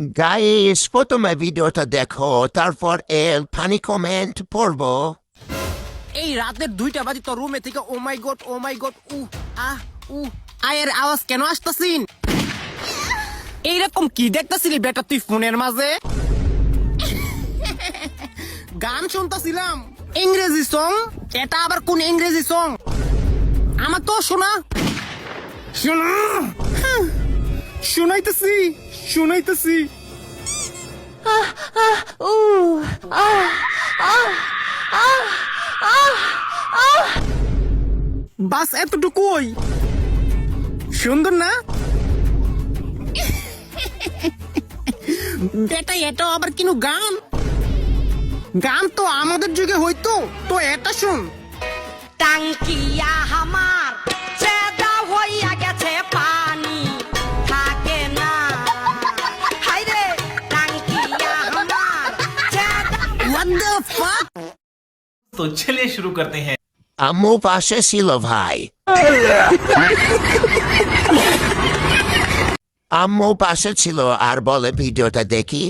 Guys প্রথমে ভিডিওটা দেখো, তারপর এর ফানি কমেন্ট পড়বো। এই রাতের 2টা বাজে তো রুমে থেকে ও মাই গড আয়ের আওয়াজ কেন আসতাছিন? এইরকম কি দেখতাছিলি বেটা তুই ফোনের মাঝে? গান শুনতাছিলাম, ইংরেজি সং। এটা আবার কোন ইংরেজি সং? আমার তো শোনা শোনা শুনাইতেছি। বাস এতটুকুই সুন্দর না বেটা? এটা আবার কিনু গান? গান তো আমাদের যুগে হইতো। তো এটা শুন। টাঙ্কিয়া হামার চেদা হইয়া গেছে, পানি থাকে না। হাইরে টাঙ্কিয়া হামার চেদা। What the fuck? तो चलिए शुरू करते हैं। আম্মু পাশে ছিল ভাই, আম্মু পাশে ছিল আর বলে ভিডিওটা দেখি।